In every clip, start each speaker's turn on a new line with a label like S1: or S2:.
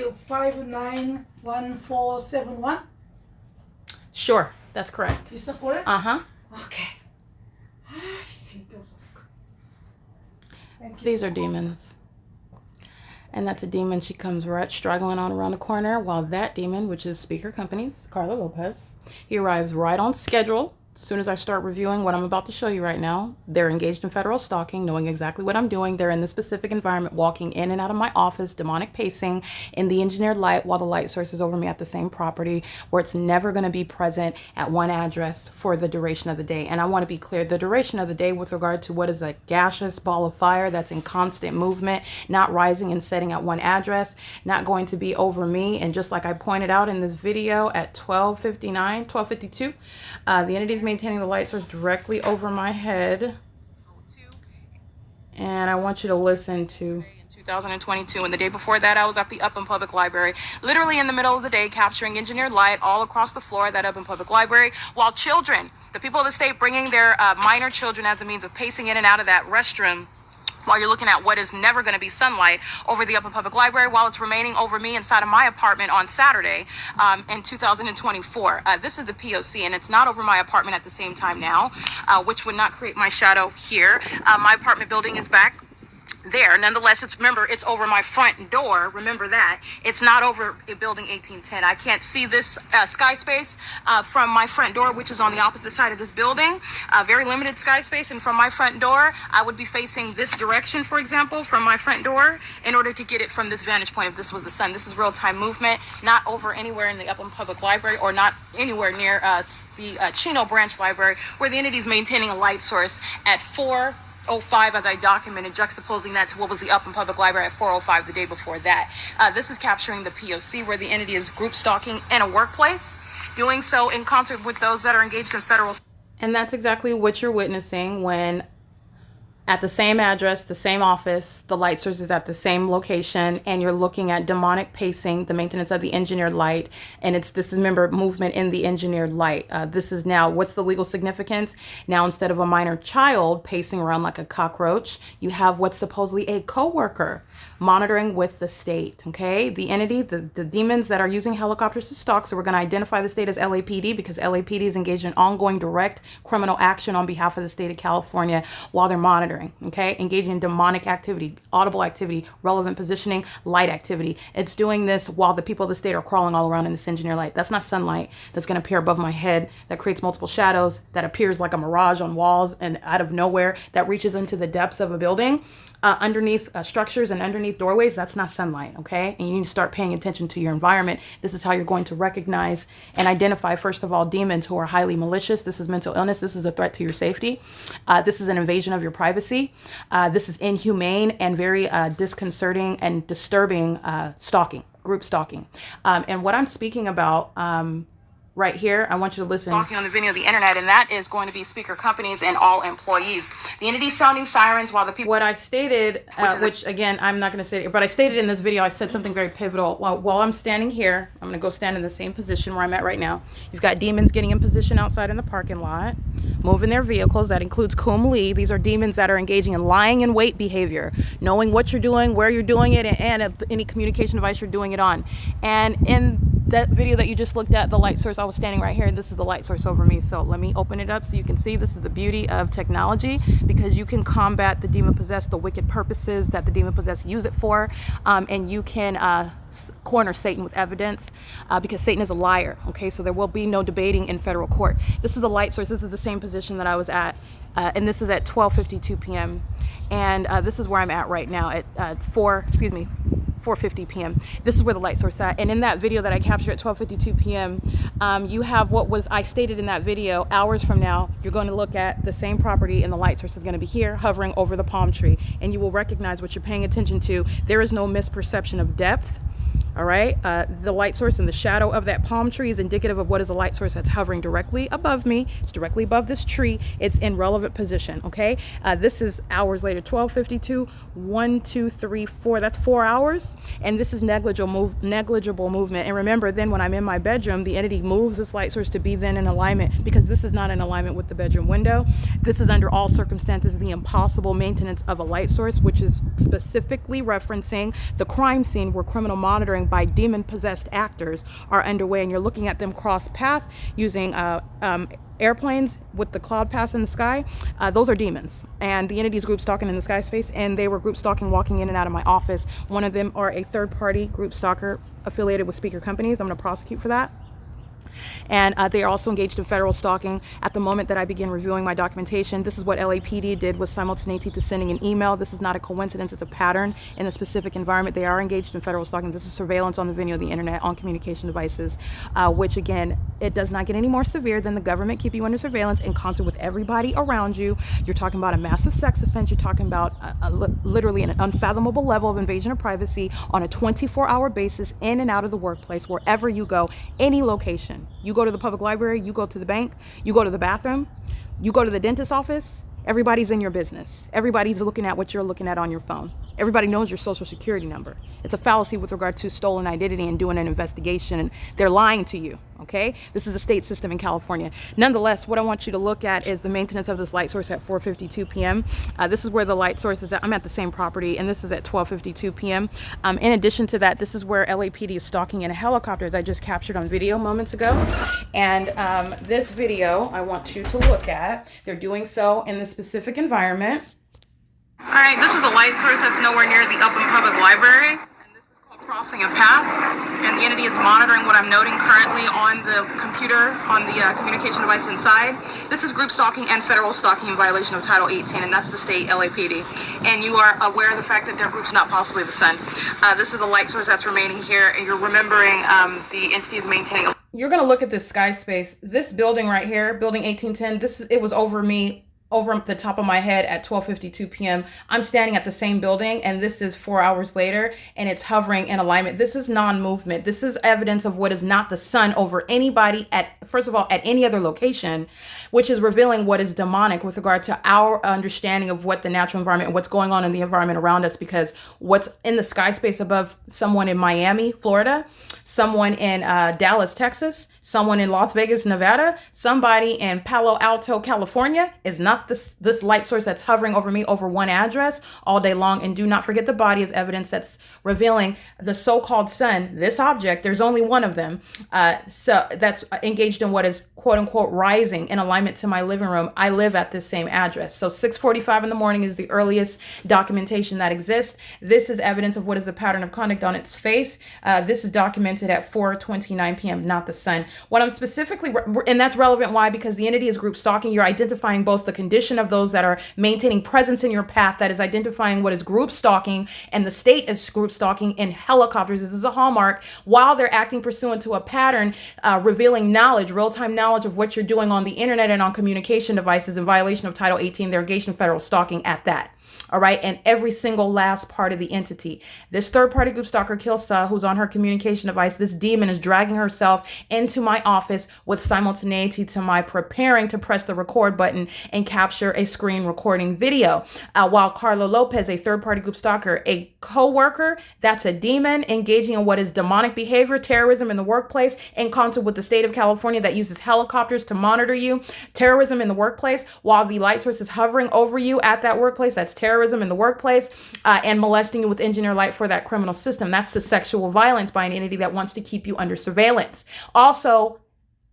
S1: 591471?
S2: Sure, that's correct.
S1: Is that correct?
S2: Uh-huh.
S1: Okay. I think it was okay. Thank you.
S2: These are demons. And that's a demon. She comes right struggling on around the corner, while that demon, which is Speaker Companies, Carla Lopez, he arrives right on schedule. As soon as I start reviewing what I'm about to show you right now, they're engaged in federal stalking, knowing exactly what I'm doing. They're in this specific environment, walking in and out of my office, demonic pacing in the engineered light while the light source is over me at the same property, where it's never going to be present at one address for the duration of the day. And I want to be clear, the duration of the day with regard to what is a gaseous ball of fire that's in constant movement, not rising and setting at one address, not going to be over me. And just like I pointed out in this video at 12:52, the entity's maintaining the light source directly over my head. And I want you to listen to 2022, and the day before that I was at the Upham Public Library, literally in the middle of the day, capturing engineered light all across the floor of that Upham Public Library, while children, the people of the state, bringing their minor children as a means of pacing in and out of that restroom while you're looking at what is never going to be sunlight over the Upham Public Library, while it's remaining over me inside of my apartment on Saturday in 2024. This is the P.O.C., and it's not over my apartment at the same time now, which would not create my shadow here. My apartment building is back there. Nonetheless, remember, it's over my front door. Remember that. It's not over a building 1810. I can't see this sky space from my front door, which is on the opposite side of this building. Very limited sky space. And from my front door, I would be facing this direction, for example, from my front door, in order to get it from this vantage point. If this was the sun, this is real-time movement, not over anywhere in the Upham Public Library, or not anywhere near the Chino Branch Library, where the entity is maintaining a light source at 4:05, as I documented, juxtaposing that to what was the Upham Public Library at 4:05 the day before that. This is capturing the P.O.C., where the entity is group stalking in a workplace, doing so in concert with those that are engaged in federal. And that's exactly what you're witnessing when at the same address, the same office, the light source is at the same location, and you're looking at demonic pacing, the maintenance of the engineered light, and this is, remember, movement in the engineered light. This is now, what's the legal significance? Now, instead of a minor child pacing around like a cockroach, you have what's supposedly a coworker monitoring with the state, okay? The entity, the demons that are using helicopters to stalk, so we're going to identify the state as LAPD, because LAPD is engaged in ongoing direct criminal action on behalf of the state of California while they're monitoring, okay? Engaging in demonic activity, audible activity, relevant positioning, light activity. It's doing this while the people of the state are crawling all around in this engineer light. That's not sunlight that's going to appear above my head, that creates multiple shadows, that appears like a mirage on walls and out of nowhere, that reaches into the depths of a building. Underneath structures and underneath doorways, that's not sunlight, okay? And you need to start paying attention to your environment. This is how you're going to recognize and identify, first of all, demons who are highly malicious. This is mental illness. This is a threat to your safety. This is an invasion of your privacy. This is inhumane and very disconcerting and disturbing stalking, group stalking. And what I'm speaking about right here, I want you to listen. Talking on the video of the internet, and that is going to be Speaker Companies and all employees. The entity sounding sirens while the people. What I stated, which again, I'm not going to say it, but I stated in this video, I said something very pivotal. While I'm standing here, I'm going to go stand in the same position where I'm at right now. You've got demons getting in position outside in the parking lot, moving their vehicles. That includes Kum Lee. These are demons that are engaging in lying in wait behavior, knowing what you're doing, where you're doing it, and any communication device you're doing it on. And in that video that you just looked at, the light source, I was standing right here, and this is the light source over me. So let me open it up so you can see. This is the beauty of technology, because you can combat the demon possessed, the wicked purposes that the demon possessed use it for, and you can corner Satan with evidence, because Satan is a liar, okay? So there will be no debating in federal court. This is the light source. This is the same position that I was at, and this is at 12:52 p.m. And this is where I'm at right now at 4:50 p.m. This is where the light source is at. And in that video that I captured at 12:52 p.m., you have what was I stated in that video. Hours from now, you're going to look at the same property, and the light source is going to be here, hovering over the palm tree. And you will recognize what you're paying attention to. There is no misperception of depth. All right, the light source in the shadow of that palm tree is indicative of what is a light source that's hovering directly above me. It's directly above this tree. It's in relevant position, okay? This is hours later, 12:52, 1, 2, 3, 4. That's 4 hours, and this is negligible movement. And remember, then when I'm in my bedroom, the entity moves this light source to be then in alignment, because this is not in alignment with the bedroom window. This is under all circumstances the impossible maintenance of a light source, which is specifically referencing the crime scene where criminal monitoring monitoring by demon-possessed actors are underway, and you're looking at them cross path using airplanes with the cloud pass in the sky. Those are demons, and the entities group stalking in the sky space, and they were group stalking walking in and out of my office. One of them are a third-party group stalker affiliated with speaker companies. I'm going to prosecute for that. And they are also engaged in federal stalking. At the moment that I begin reviewing my documentation, this is what LAPD did with simultaneity to sending an email. This is not a coincidence, it's a pattern in a specific environment. They are engaged in federal stalking. This is surveillance on the venue of the internet, on communication devices, which again, it does not get any more severe than the government keep you under surveillance in concert with everybody around you. You're talking about a massive sex offense. You're talking about literally an unfathomable level of invasion of privacy on a 24-hour basis in and out of the workplace, wherever you go, any location. You go to the public library, you go to the bank, you go to the bathroom, you go to the dentist's office, everybody's in your business. Everybody's looking at what you're looking at on your phone. Everybody knows your social security number. It's a fallacy with regard to stolen identity and doing an investigation, and they're lying to you, okay? This is a state system in California. Nonetheless, what I want you to look at is the maintenance of this light source at 4:52 p.m. This is where the light source is at. I'm at the same property, and this is at 12:52 p.m. In addition to that, this is where LAPD is stalking in a helicopter, as I just captured on video moments ago. And this video I want you to look at. They're doing so in this specific environment. All right, this is the light source that's nowhere near the Upland Public Library, and this is called Crossing a Path, and the entity is monitoring what I'm noting currently on the computer, on the communication device inside. This is group stalking and federal stalking in violation of Title 18, and that's the state LAPD. And you are aware of the fact that their group's not possibly the sun. This is the light source that's remaining here, and you're remembering the entity is maintaining. You're going to look at this sky space. This building right here, building 1810, it was over me, over the top of my head at 12:52 p.m. I'm standing at the same building, and this is 4 hours later, and it's hovering in alignment. This is non-movement. This is evidence of what is not the sun over anybody first of all, at any other location, which is revealing what is demonic with regard to our understanding of what the natural environment and what's going on in the environment around us, because what's in the sky space above someone in Miami, Florida, someone in Dallas, Texas, someone in Las Vegas, Nevada, somebody in Palo Alto, California is not this light source that's hovering over me over one address all day long. And do not forget the body of evidence that's revealing the so-called sun, this object. There's only one of them. So that's engaged in what is quote unquote rising in alignment to my living room. I live at this same address. So 6:45 in the morning is the earliest documentation that exists. This is evidence of what is the pattern of conduct on its face. This is documented at 4:29 p.m., not the sun. What I'm specifically, and that's relevant, why? Because the entity is group stalking. You're identifying both the condition of those that are maintaining presence in your path, that is identifying what is group stalking, and the state is group stalking in helicopters. This is a hallmark, while they're acting pursuant to a pattern, revealing knowledge, real-time knowledge of what you're doing on the internet and on communication devices in violation of Title 18. They're engaged in federal stalking at that. All right. And every single last part of the entity. This third party group stalker, Kilsa, who's on her communication device, this demon is dragging herself into my office with simultaneity to my preparing to press the record button and capture a screen recording video. While Carlo Lopez, a third party group stalker, a co-worker, that's a demon engaging in what is demonic behavior, terrorism in the workplace, in concert with the state of California that uses helicopters to monitor you, terrorism in the workplace, while the light source is hovering over you at that workplace. That's terrorism in the workplace, and molesting you with engineer light for that criminal system. That's the sexual violence by an entity that wants to keep you under surveillance. Also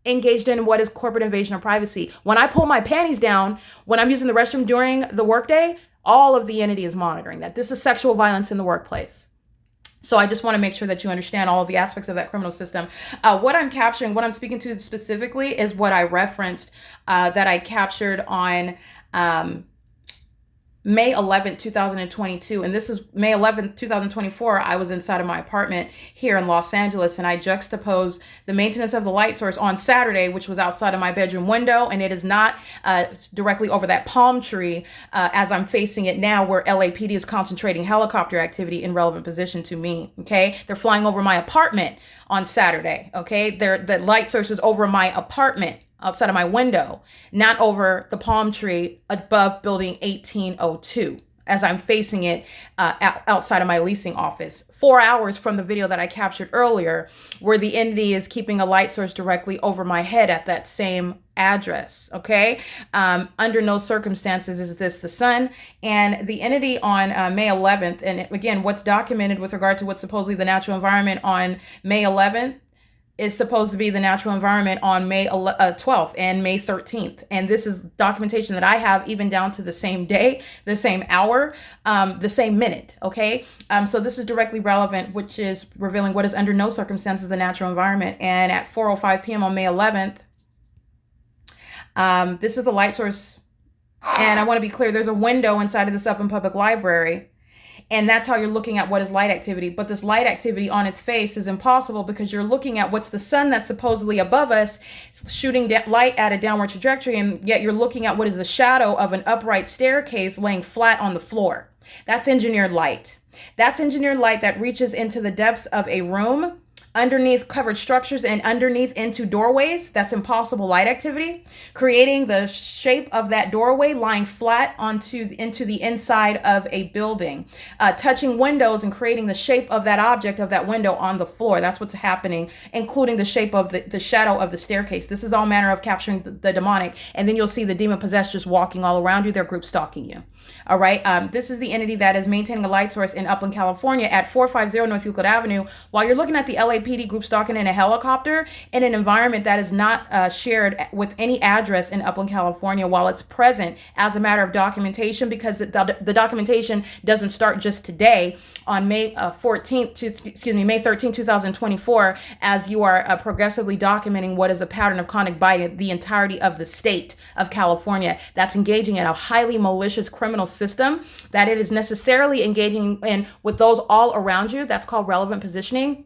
S2: engaged in what is corporate invasion of privacy. When I pull my panties down, when I'm using the restroom during the workday, all of the entity is monitoring that. This is sexual violence in the workplace. So I just want to make sure that you understand all of the aspects of that criminal system. What I'm capturing, what I'm speaking to specifically is what I referenced that I captured on May 11th, 2022. And this is May 11th, 2024. I was inside of my apartment here in Los Angeles, and I juxtaposed the maintenance of the light source on Saturday, which was outside of my bedroom window. And it is not directly over that palm tree as I'm facing it now, where LAPD is concentrating helicopter activity in relevant position to me. Okay. They're flying over my apartment on Saturday. Okay. The light source is over my apartment, outside of my window, not over the palm tree above building 1802. as I'm facing it outside of my leasing office. 4 hours from the video that I captured earlier, where the entity is keeping a light source directly over my head at that same address. Okay. Under no circumstances is this the sun. And the entity on May 11th, and again, what's documented with regard to what's supposedly the natural environment on May 11th is supposed to be the natural environment on May 12th and May 13th. And this is documentation that I have even down to the same day, the same hour, the same minute. Okay. So this is directly relevant, which is revealing what is under no circumstances the natural environment. And at 4:05 p.m. on May 11th, this is the light source. And I want to be clear, there's a window inside of this Upland Public Library. And that's how you're looking at what is light activity. But this light activity on its face is impossible because you're looking at what's the sun that's supposedly above us, shooting light at a downward trajectory. And yet you're looking at what is the shadow of an upright staircase laying flat on the floor. That's engineered light. That's engineered light that reaches into the depths of a room, underneath covered structures and underneath into doorways. That's impossible light activity, creating the shape of that doorway lying flat into the inside of a building, touching windows and creating the shape of that object of that window on the floor. That's what's happening, including the shape of the shadow of the staircase. This is all manner of capturing the demonic. And then you'll see the demon possessed just walking all around you. They're group stalking you. All right. This is the entity that is maintaining a light source in Upland, California at 450 North Euclid Avenue, while you're looking at the LAPD group stalking in a helicopter in an environment that is not shared with any address in Upland, California, while it's present as a matter of documentation, because the documentation doesn't start just today on May 13th, 2024, as you are progressively documenting what is a pattern of conduct by the entirety of the state of California that's engaging in a highly malicious criminal system that it is necessarily engaging in with those all around you. That's called relevant positioning.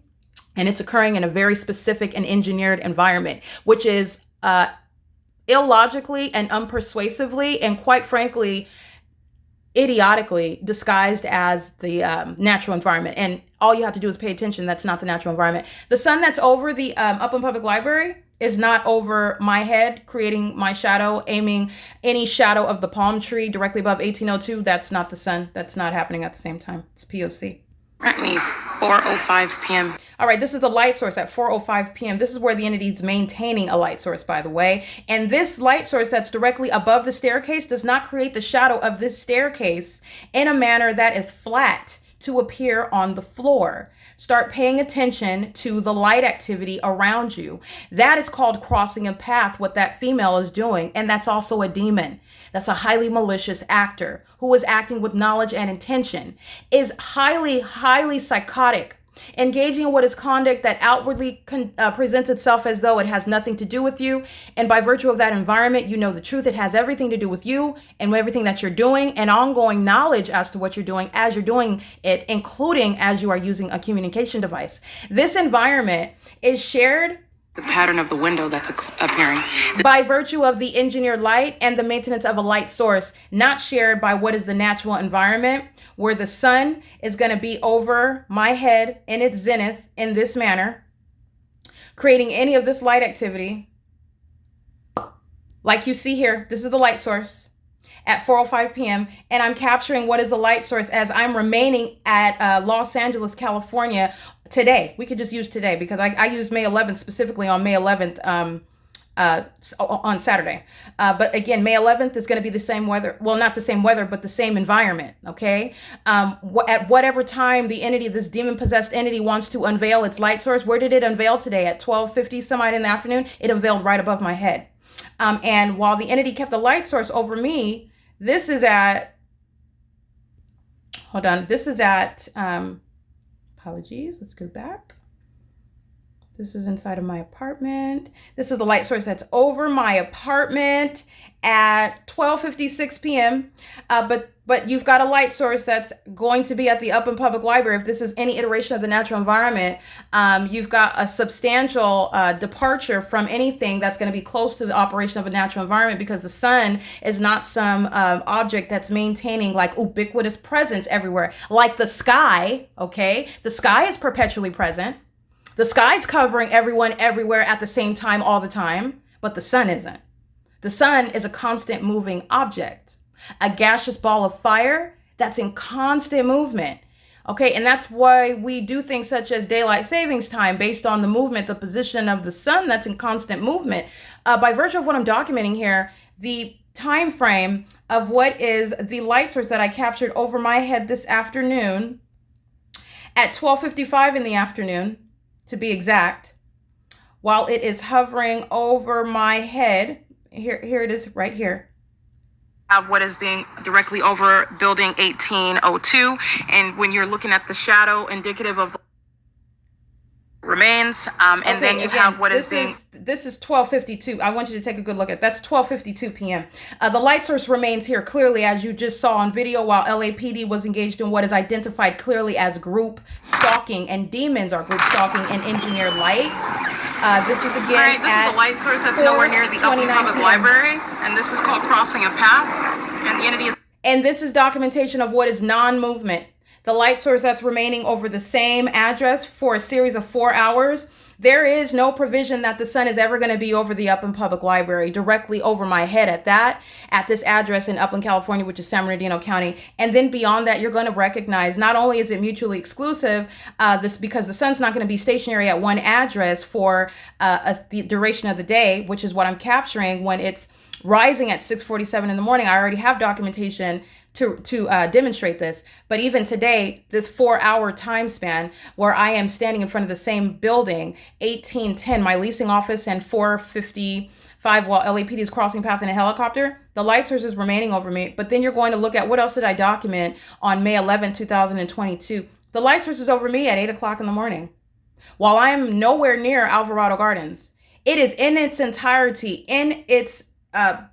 S2: And it's occurring in a very specific and engineered environment, which is illogically and unpersuasively and quite frankly, idiotically disguised as the natural environment. And all you have to do is pay attention. That's not the natural environment. The sun that's over the Upland Public Library is not over my head, creating my shadow, aiming any shadow of the palm tree directly above 1802. That's not the sun. That's not happening at the same time. It's P.O.C.
S3: Currently 4:05 p.m.
S2: All right, this is the light source at 4:05 p.m. This is where the entity is maintaining a light source, by the way. And this light source that's directly above the staircase does not create the shadow of this staircase in a manner that is flat to appear on the floor. Start paying attention to the light activity around you. That is called crossing a path, what that female is doing. And that's also a demon. That's a highly malicious actor who is acting with knowledge and intention, is highly, highly psychotic, engaging in what is conduct that outwardly presents itself as though it has nothing to do with you. And by virtue of that environment, you know the truth. It has everything to do with you and everything that you're doing, and ongoing knowledge as to what you're doing as you're doing it, including as you are using a communication device. This environment is shared.
S3: The pattern of the window that's appearing.
S2: By virtue of the engineered light and the maintenance of a light source, not shared by what is the natural environment, where the sun is going to be over my head in its zenith in this manner, creating any of this light activity. Like you see here, this is the light source at 4:05 p.m. And I'm capturing what is the light source as I'm remaining at Los Angeles, California today. We could just use today because I used May 11th specifically on May 11th on Saturday. But again, May 11th is going to be the same weather. Well, not the same weather, but the same environment. Okay. At whatever time the entity, this demon possessed entity, wants to unveil its light source. Where did it unveil today? At 12:50 some odd in the afternoon? It unveiled right above my head. And while the entity kept a light source over me, this is at, hold on. This is at, apologies. Let's go back. This is inside of my apartment. This is the light source that's over my apartment at 12:56 p.m. But you've got a light source that's going to be at the Upland Public Library. If this is any iteration of the natural environment, you've got a substantial departure from anything that's going to be close to the operation of a natural environment, because the sun is not some object that's maintaining like ubiquitous presence everywhere, like the sky. Okay, the sky is perpetually present. The sky's covering everyone everywhere at the same time all the time, but the sun isn't. The sun is a constant moving object, a gaseous ball of fire
S4: that's in constant movement. Okay, and that's why we do things such as daylight savings time based on the movement, the position of the sun that's in constant movement. By virtue of what I'm documenting here, the time frame of what is the light source that I captured over my head this afternoon at 12:55 in the afternoon, to be exact, while it is hovering over my head. Here it is right here.
S2: Of what is being directly over building 1802, and when you're looking at the shadow indicative of the remains, and
S4: Okay,
S2: then you
S4: again,
S2: have what is being.
S4: This is 12:52. I want you to take a good look at that's 12:52 p.m. The light source remains here clearly, as you just saw on video, while LAPD was engaged in what is identified clearly as group stalking, and demons are group stalking and engineered light. This is again.
S2: All right, this is the light source that's nowhere near the Upland Public Library, and this is called Crossing a Path, and the entity is.
S4: And this is documentation of what is non-movement. The light source that's remaining over the same address for a series of 4 hours. There is no provision that the sun is ever going to be over the Upland Public Library, directly over my head at this address in Upland, California, which is San Bernardino County. And then beyond that, you're going to recognize not only is it mutually exclusive, this because the sun's not going to be stationary at one address for the duration of the day, which is what I'm capturing when it's rising at 6:47 in the morning. I already have documentation to demonstrate this. But even today, this 4-hour time span where I am standing in front of the same building, 1810, my leasing office, and 4:55 while LAPD is crossing path in a helicopter, the light source is remaining over me. But then you're going to look at what else did I document on May 11, 2022. The light source is over me at 8 o'clock in the morning while I am nowhere near Alvarado Gardens. It is in its entirety, in its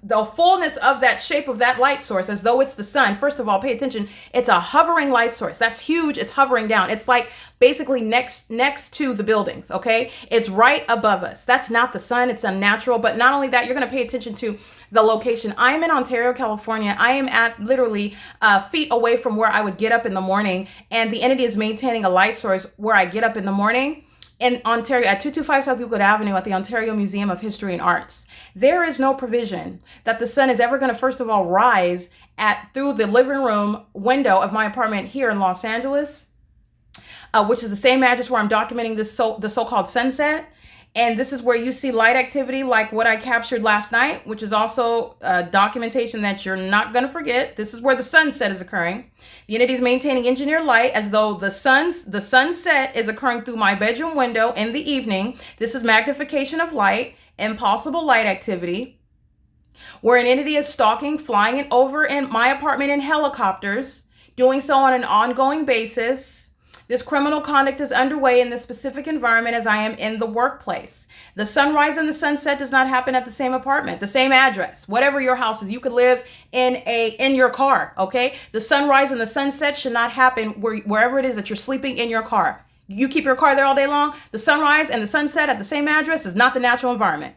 S4: the fullness of that shape of that light source, as though it's the sun. First of all, pay attention. It's a hovering light source. That's huge. It's hovering down. It's like basically next to the buildings. Okay. It's right above us. That's not the sun. It's unnatural. But not only that, you're going to pay attention to the location. I am in Ontario, California. I am at literally feet away from where I would get up in the morning. And the entity is maintaining a light source where I get up in the morning in Ontario at 225 South Euclid Avenue at the Ontario Museum of History and Arts. There is no provision that the sun is ever going to, first of all, rise through the living room window of my apartment here in Los Angeles, which is the same address where I'm documenting the so-called sunset. And this is where you see light activity like what I captured last night, which is also documentation that you're not going to forget. This is where the sunset is occurring. The entity is maintaining engineered light as though the sunset is occurring through my bedroom window in the evening. This is magnification of light and possible light activity, where an entity is stalking, flying over in my apartment in helicopters, doing so on an ongoing basis. This criminal conduct is underway in this specific environment as I am in the workplace. The sunrise and the sunset does not happen at the same apartment, the same address, whatever your house is. You could live in your car, okay? The sunrise and the sunset should not happen wherever it is that you're sleeping in your car. You keep your car there all day long. The sunrise and the sunset at the same address is not the natural environment,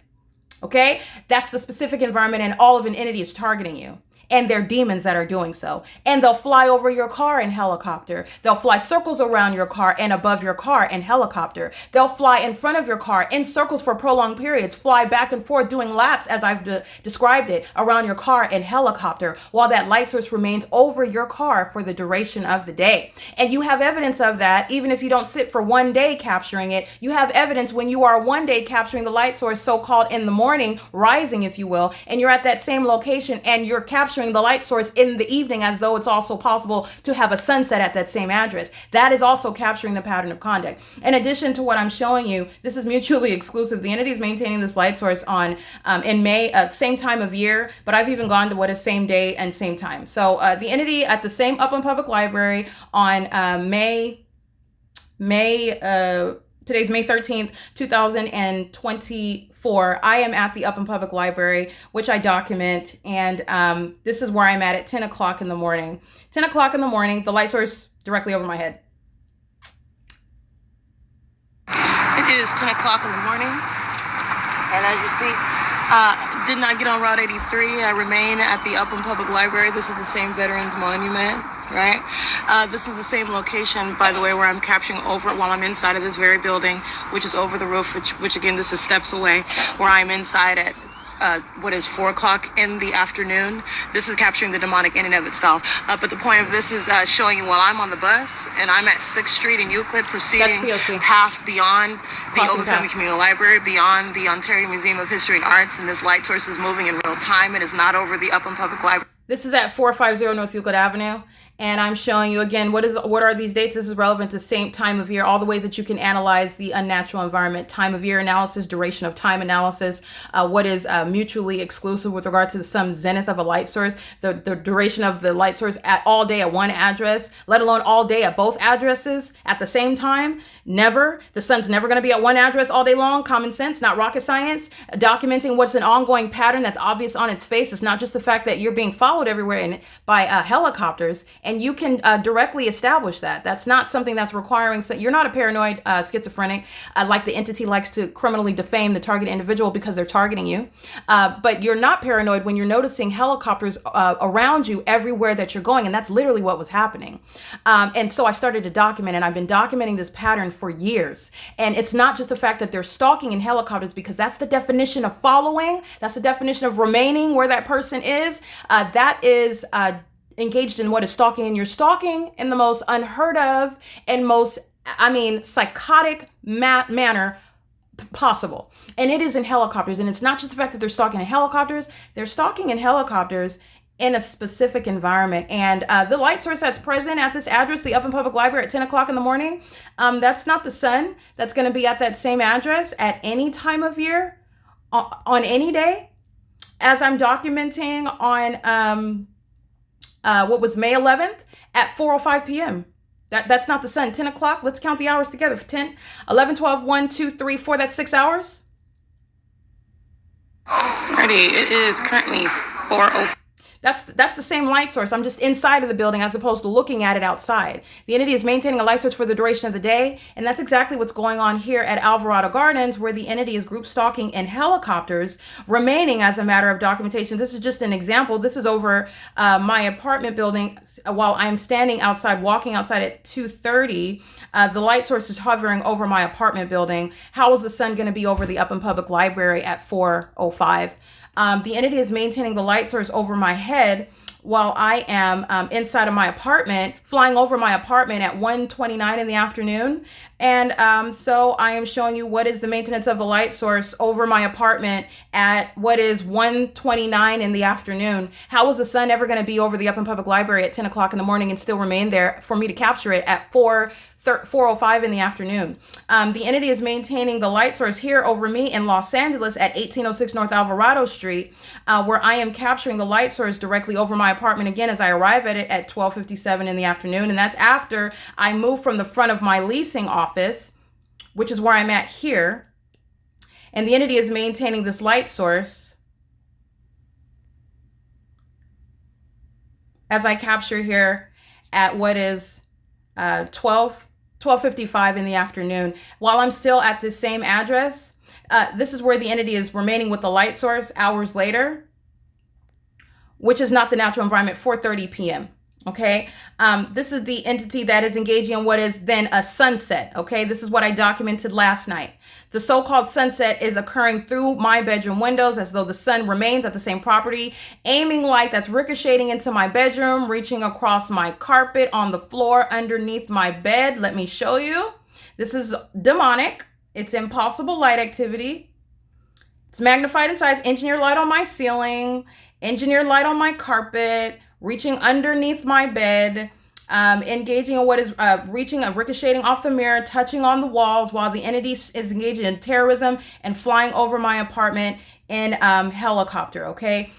S4: okay? That's the specific environment, and all of an entity is targeting you. And they're demons that are doing so. And they'll fly over your car in helicopter. They'll fly circles around your car and above your car in helicopter. They'll fly in front of your car in circles for prolonged periods, fly back and forth doing laps, as I've described it, around your car in helicopter, while that light source remains over your car for the duration of the day. And you have evidence of that, even if you don't sit for one day capturing it. You have evidence when you are one day capturing the light source, so-called in the morning, rising, if you will, and you're at that same location and you're capturing the light source in the evening, as though it's also possible to have a sunset at that same address. That is also capturing the pattern of conduct. In addition to what I'm showing you, this is mutually exclusive. The entity is maintaining this light source on in May, same time of year, but I've even gone to what is same day and same time. So the entity at the same Upland Public Library on today's May 13th, 2024. I am at the Upland Public Library, which I document, and this is where I'm at 10 o'clock in the morning. 10 o'clock in the morning, the light source directly over my head.
S2: It is 10 o'clock in the morning, and as you see, did not get on Route 83. I remain at the Upland Public Library. This is the same Veterans Monument, right? This is the same location, by the way, where I'm capturing over while I'm inside of this very building, which is over the roof, which again, this is steps away, where I'm inside it.
S3: what is 4 o'clock in the afternoon. This is capturing the demonic in and of itself. But the point of this is showing you while I'm on the bus and I'm at 6th Street in Euclid, proceeding
S4: P.O.C.
S3: past beyond the
S4: Crossing
S3: Oakland Family
S4: path.
S3: Communal Library, beyond the Ontario Museum of History and Arts, and this light source is moving in real time. It is not over the Upland Public Library.
S4: This is at 450 North Euclid Avenue. And I'm showing you again, what are these dates? This is relevant to same time of year, all the ways that you can analyze the unnatural environment, time of year analysis, duration of time analysis, what is mutually exclusive with regard to the sun zenith of a light source, the duration of the light source at all day at one address, let alone all day at both addresses at the same time. Never. The sun's never going to be at one address all day long. Common sense, not rocket science. Documenting what's an ongoing pattern that's obvious on its face. It's not just the fact that you're being followed everywhere by helicopters. And you can directly establish that. That's not something that's requiring. So you're not a paranoid schizophrenic, like the entity likes to criminally defame the target individual because they're targeting you. But you're not paranoid when you're noticing helicopters around you everywhere that you're going. And that's literally what was happening. And so I started to document, and I've been documenting this pattern for years. And it's not just the fact that they're stalking in helicopters, because that's the definition of following. That's the definition of remaining where that person is. That is engaged in what is stalking, and you're stalking in the most unheard of and most, psychotic manner possible. And it is in helicopters. And it's not just the fact that they're stalking in helicopters, they're stalking in helicopters in a specific environment. And the light source that's present at this address, the Upland Public Library at 10 o'clock in the morning, that's not the sun that's going to be at that same address at any time of year, on any day. As I'm documenting on what was May 11th at 4:05 p.m. That's not the sun. 10 o'clock, let's count the hours together. 10, 11, 12, 1, 2, 3, 4, that's 6 hours.
S3: Ready, it is currently 4:05.
S4: That's the same light source. I'm just inside of the building as opposed to looking at it outside. The entity is maintaining a light source for the duration of the day, and that's exactly what's going on here at Alvarado Gardens, where the entity is group stalking in helicopters, remaining as a matter of documentation. This is just an example. This is over my apartment building while I'm standing outside, walking outside at 2:30. The light source is hovering over my apartment building. How is the sun going to be over the Upland Public Library at 4:05? The entity is maintaining the light source over my head while I am inside of my apartment, flying over my apartment at 1:29 in the afternoon. And so I am showing you what is the maintenance of the light source over my apartment at what is 1:29 in the afternoon. How is the sun ever going to be over the Upland Public Library at 10 o'clock in the morning and still remain there for me to capture it at 4:05 in the afternoon? The entity is maintaining the light source here over me in Los Angeles at 1806 North Alvarado Street, where I am capturing the light source directly over my apartment again as I arrive at it at 12:57 in the afternoon. And that's after I move from the front of my leasing office, which is where I'm at here. And the entity is maintaining this light source as I capture here at what is 12:55 in the afternoon. While I'm still at this same address, this is where the entity is remaining with the light source hours later, which is not the natural environment, 4:30 p.m. Okay, this is the entity that is engaging in what is then a sunset. Okay, this is what I documented last night. The so-called sunset is occurring through my bedroom windows as though the sun remains at the same property, aiming light that's ricocheting into my bedroom, reaching across my carpet on the floor underneath my bed. Let me show you. This is demonic. It's impossible light activity. It's magnified in size, engineered light on my ceiling, engineered light on my carpet, reaching underneath my bed, engaging in what is ricocheting off the mirror, touching on the walls while the entity is engaging in terrorism and flying over my apartment in helicopter, okay?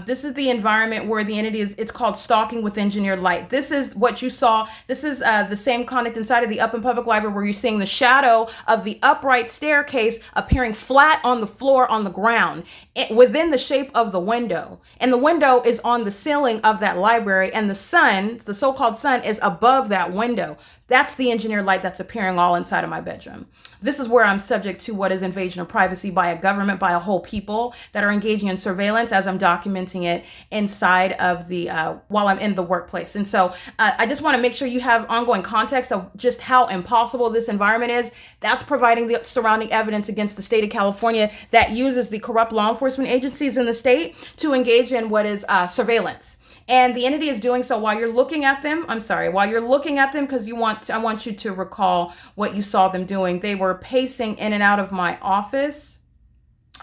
S4: This is the environment where the entity is, it's called stalking with engineered light. This is what you saw. This is the same conduct inside of the Upland Public Library where you're seeing the shadow of the upright staircase appearing flat on the floor on the ground within the shape of the window. And the window is on the ceiling of that library, and the sun, the so-called sun, is above that window. That's the engineered light that's appearing all inside of my bedroom. This is where I'm subject to what is invasion of privacy by a government, by a whole people that are engaging in surveillance as I'm documenting it inside of the, while I'm in the workplace. And so I just want to make sure you have ongoing context of just how impossible this environment is. That's providing the surrounding evidence against the state of California that uses the corrupt law enforcement agencies in the state to engage in what is surveillance. And the entity is doing so while you're looking at them. While you're looking at them, because I want you to recall what you saw them doing. They were pacing in and out of my office.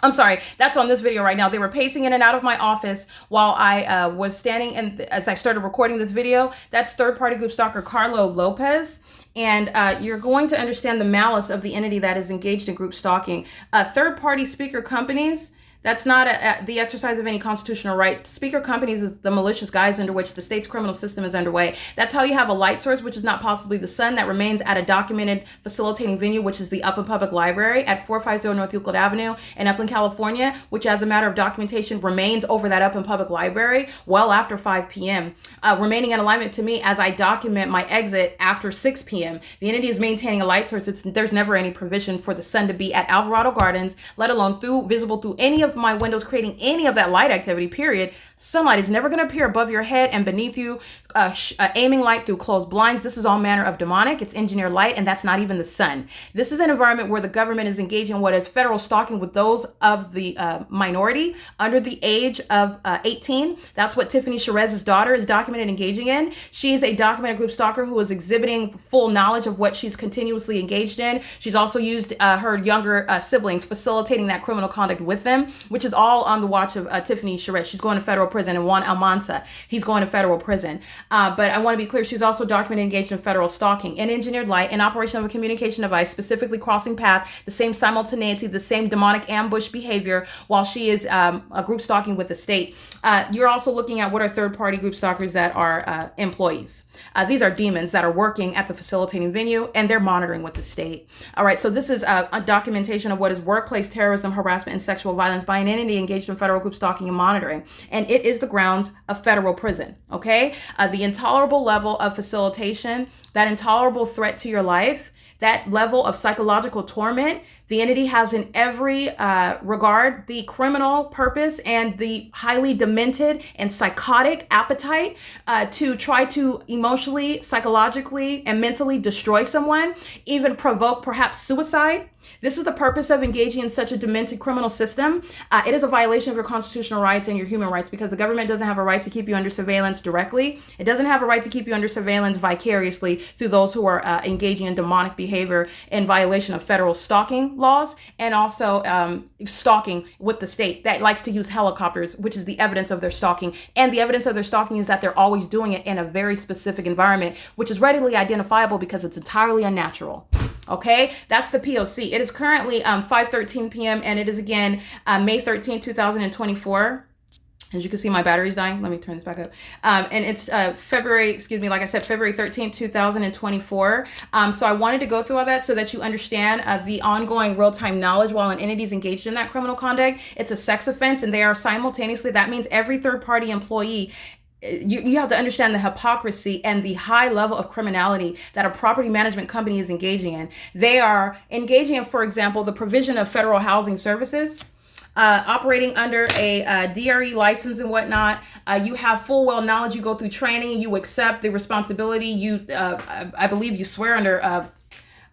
S4: That's on this video right now. They were pacing in and out of my office while I was standing, and as I started recording this video, that's third-party group stalker Carlo Lopez. And you're going to understand the malice of the entity that is engaged in group stalking. Third-party speaker companies, that's not the exercise of any constitutional right. Speaker companies is the malicious guise under which the state's criminal system is underway. That's how you have a light source, which is not possibly the sun, that remains at a documented facilitating venue, which is the Upland Public Library at 450 North Euclid Avenue in Upland, California, which as a matter of documentation remains over that Upland Public Library well after 5 p.m., remaining in alignment to me as I document my exit after 6 p.m. The entity is maintaining a light source. There's never any provision for the sun to be at Alvarado Gardens, let alone visible through any of my windows, creating any of that light activity, period. Sunlight is never going to appear above your head and beneath you, aiming light through closed blinds. This is all manner of demonic. It's engineered light, and that's not even the sun. This is an environment where the government is engaging in what is federal stalking with those of the minority under the age of 18. That's what Tiffany Cherez's daughter is documented engaging in. She's a documented group stalker who is exhibiting full knowledge of what she's continuously engaged in. She's also used her younger siblings, facilitating that criminal conduct with them, which is all on the watch of Tiffany Cherez. She's going to federal prison, and Juan Almanza, he's going to federal prison. But I want to be clear, she's also documented engaged in federal stalking and engineered light and operation of a communication device, specifically crossing path, the same simultaneity, the same demonic ambush behavior while she is a group stalking with the state. You're also looking at what are third-party group stalkers that are employees. These are demons that are working at the facilitating venue, and they're monitoring with the state. All right, so this is a documentation of what is workplace terrorism, harassment, and sexual violence by an entity engaged in federal group stalking and monitoring. And it is the grounds of federal prison, okay? The intolerable level of facilitation, that intolerable threat to your life, that level of psychological torment, the entity has in every regard the criminal purpose and the highly demented and psychotic appetite to try to emotionally, psychologically, and mentally destroy someone, even provoke perhaps suicide. This is the purpose of engaging in such a demented criminal system. It is a violation of your constitutional rights and your human rights, because the government doesn't have a right to keep you under surveillance directly. It doesn't have a right to keep you under surveillance vicariously through those who are engaging in demonic behavior in violation of federal stalking laws, and also stalking with the state that likes to use helicopters, which is the evidence of their stalking. And the evidence of their stalking is that they're always doing it in a very specific environment, which is readily identifiable because it's entirely unnatural. Okay, that's the P.O.C. It is currently 5:13 p.m. and it is again May 13, 2024. As you can see, my battery's dying. Let me turn this back up. And it's February 13, 2024. So I wanted to go through all that so that you understand the ongoing real-time knowledge while an entity is engaged in that criminal conduct. It's a sex offense, and they are simultaneously, that means every third-party employee, you have to understand the hypocrisy and the high level of criminality that a property management company is engaging in. They are engaging in, for example, the provision of federal housing services, operating under a DRE license and whatnot. You have full well knowledge. You go through training. You accept the responsibility. I believe you swear under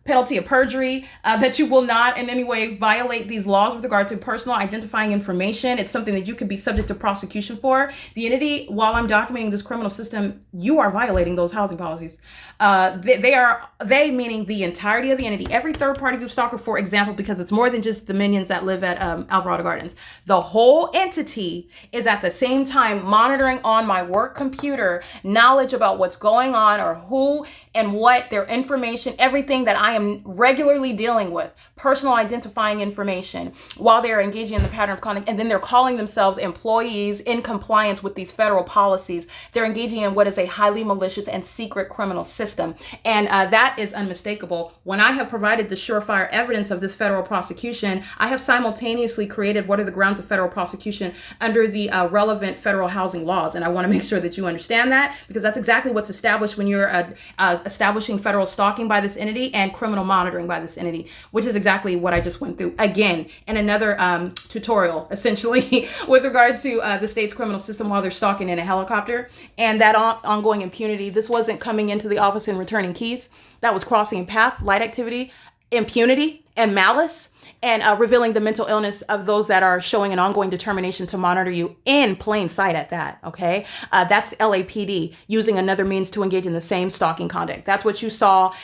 S4: penalty of perjury that you will not in any way violate these laws with regard to personal identifying information. It's something that you could be subject to prosecution for. The entity, while I'm documenting this criminal system, you are violating those housing policies. They meaning the entirety of the entity. Every third party group stalker, for example, because it's more than just the minions that live at Alvarado Gardens. The whole entity is at the same time monitoring on my work computer knowledge about what's going on, or who and what their information, everything that I am regularly dealing with, personal identifying information, while they're engaging in the pattern of conduct. And then they're calling themselves employees in compliance with these federal policies. They're engaging in what is a highly malicious and secret criminal system. And that is unmistakable. When I have provided the surefire evidence of this federal prosecution, I have simultaneously created what are the grounds of federal prosecution under the relevant federal housing laws. And I want to make sure that you understand that, because that's exactly what's established when you're a establishing federal stalking by this entity and criminal monitoring by this entity, which is exactly what I just went through again in another tutorial, essentially, with regard to the state's criminal system while they're stalking in a helicopter and that ongoing impunity. This wasn't coming into the office and returning keys. That was crossing path, light activity, impunity, and malice, and revealing the mental illness of those that are showing an ongoing determination to monitor you in plain sight at that, okay? That's LAPD using another means to engage in the same stalking conduct. That's what you saw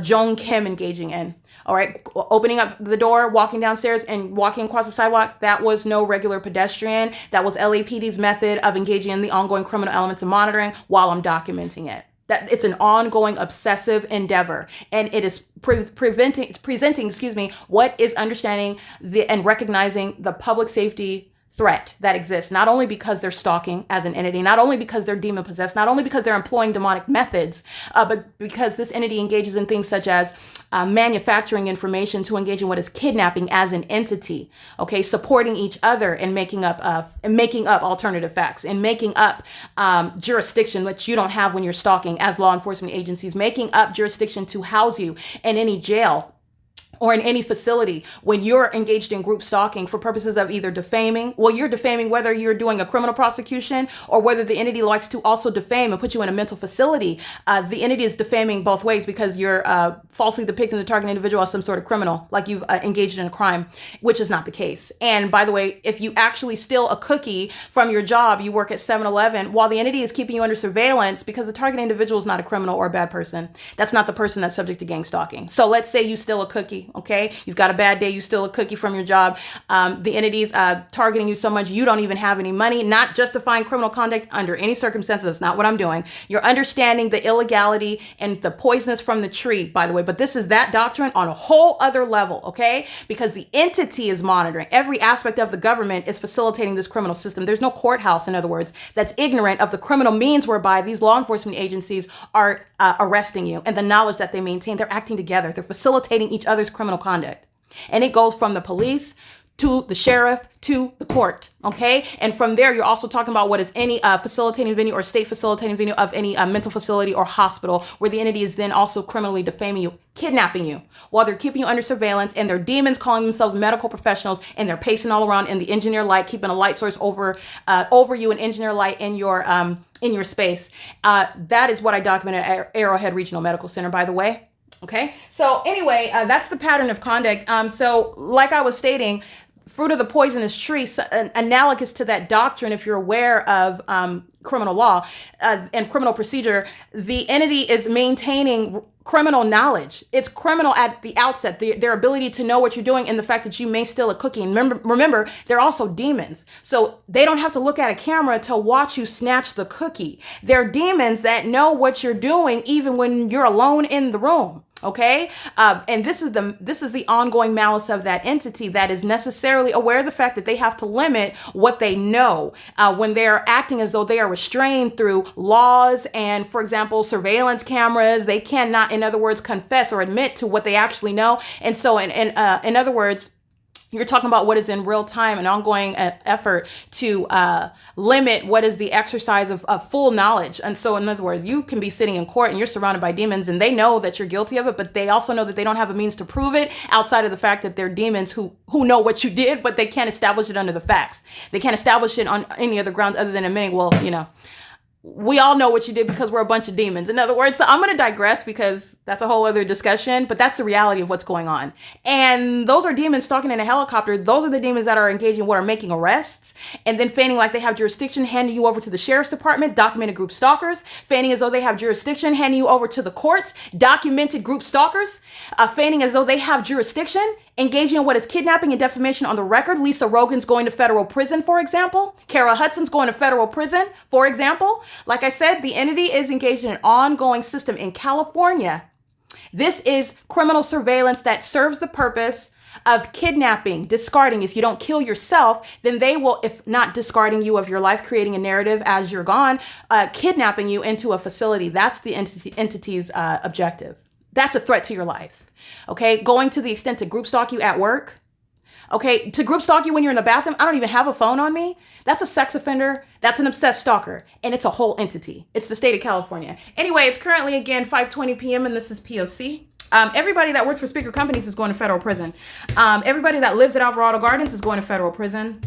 S4: Joan Kim engaging in. All right, opening up the door, walking downstairs and walking across the sidewalk, that was no regular pedestrian. That was LAPD's method of engaging in the ongoing criminal elements of monitoring while I'm documenting it. That it's an ongoing obsessive endeavor, and it is presenting, what is understanding and recognizing the public safety threat that exists, not only because they're stalking as an entity, not only because they're demon possessed, not only because they're employing demonic methods, but because this entity engages in things such as manufacturing information to engage in what is kidnapping as an entity, okay, supporting each other and making up alternative facts and making up jurisdiction, which you don't have when you're stalking as law enforcement agencies, making up jurisdiction to house you in any jail or in any facility when you're engaged in group stalking for purposes of either defaming. Well, you're defaming whether you're doing a criminal prosecution or whether the entity likes to also defame and put you in a mental facility. The entity is defaming both ways because you're falsely depicting the target individual as some sort of criminal, like you've engaged in a crime, which is not the case. And by the way, if you actually steal a cookie from your job, you work at 7-Eleven, while the entity is keeping you under surveillance because the target individual is not a criminal or a bad person, that's not the person that's subject to gang stalking. So let's say you steal a cookie. Okay, you've got a bad day, you steal a cookie from your job. The entity's targeting you so much you don't even have any money, not justifying criminal conduct under any circumstances. That's not what I'm doing. You're understanding the illegality and the poisonous from the tree, by the way, but this is that doctrine on a whole other level, okay? Because the entity is monitoring. Every aspect of the government is facilitating this criminal system. There's no courthouse, in other words, that's ignorant of the criminal means whereby these law enforcement agencies are arresting you and the knowledge that they maintain. They're acting together. They're facilitating each other's criminal conduct. And it goes from the police to the sheriff to the court, okay? And from there, you're also talking about what is any facilitating venue or state facilitating venue of any mental facility or hospital where the entity is then also criminally defaming you, kidnapping you while they're keeping you under surveillance, and they're demons calling themselves medical professionals, and they're pacing all around in the engineer light, keeping a light source over you, an engineer light in your space. That is what I documented at Arrowhead Regional Medical Center, by the way. Okay, so anyway, that's the pattern of conduct. So like I was stating, fruit of the poisonous tree, analogous to that doctrine, if you're aware of criminal law and criminal procedure, the entity is maintaining criminal knowledge. It's criminal at the outset, their ability to know what you're doing and the fact that you may steal a cookie. And remember, they're also demons. So they don't have to look at a camera to watch you snatch the cookie. They're demons that know what you're doing even when you're alone in the room. Okay. And this is the ongoing malice of that entity that is necessarily aware of the fact that they have to limit what they know when they're acting as though they are restrained through laws and, for example, surveillance cameras. They cannot, in other words, confess or admit to what they actually know. And so in other words, you're talking about what is in real time, an ongoing effort to limit what is the exercise of full knowledge. And so, in other words, you can be sitting in court and you're surrounded by demons and they know that you're guilty of it, but they also know that they don't have a means to prove it outside of the fact that they're demons who know what you did, but they can't establish it under the facts. They can't establish it on any other grounds other than admitting, well, we all know what you did because we're a bunch of demons. In other words, so I'm going to digress because that's a whole other discussion, but that's the reality of what's going on. And those are demons stalking in a helicopter. Those are the demons that are engaging what are making arrests and then feigning like they have jurisdiction, handing you over to the sheriff's department, documented group stalkers, feigning as though they have jurisdiction, handing you over to the courts, documented group stalkers, feigning as though they have jurisdiction, engaging in what is kidnapping and defamation on the record. Lisa Rogan's going to federal prison, for example. Kara Hudson's going to federal prison, for example. Like I said, the entity is engaged in an ongoing system in California. This is criminal surveillance that serves the purpose of kidnapping, discarding. If you don't kill yourself, then they will, if not discarding you of your life, creating a narrative as you're gone, kidnapping you into a facility. That's the entity's objective. That's a threat to your life. Okay, going to the extent to group stalk you at work, Okay, to group stalk you when you're in the bathroom, I don't even have a phone on me. That's a sex offender. That's an obsessed stalker. And it's a whole entity. It's the state of California. Anyway, it's currently, again, 5:20 p.m. and this is P.O.C. Everybody that works for speaker companies is going to federal prison. Everybody that lives at Alvarado Gardens is going to federal prison.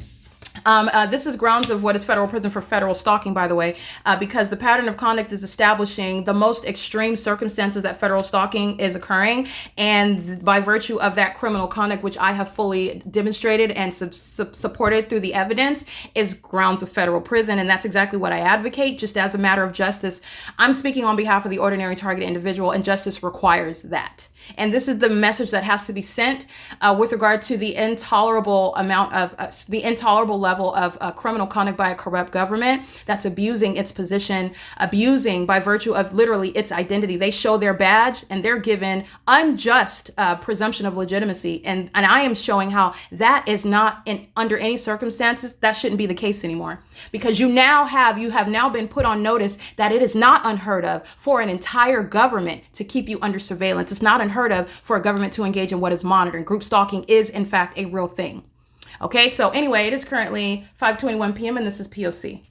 S4: This is grounds of what is federal prison for federal stalking, by the way, because the pattern of conduct is establishing the most extreme circumstances that federal stalking is occurring. And by virtue of that criminal conduct, which I have fully demonstrated and supported through the evidence, is grounds of federal prison. And that's exactly what I advocate. Just as a matter of justice, I'm speaking on behalf of the ordinary target individual, and justice requires that. And this is the message that has to be sent with regard to the intolerable amount of the intolerable level of criminal conduct by a corrupt government that's abusing its position, abusing by virtue of literally its identity. They show their badge and they're given unjust presumption of legitimacy. And I am showing how that is not under any circumstances, that shouldn't be the case anymore. Because you have now been put on notice that it is not unheard of for an entire government to keep you under surveillance. It's not unheard of for a government to engage in what is monitoring. Group stalking is in fact a real thing. Okay, so anyway, it is currently 5:21 p.m. and this is P.O.C.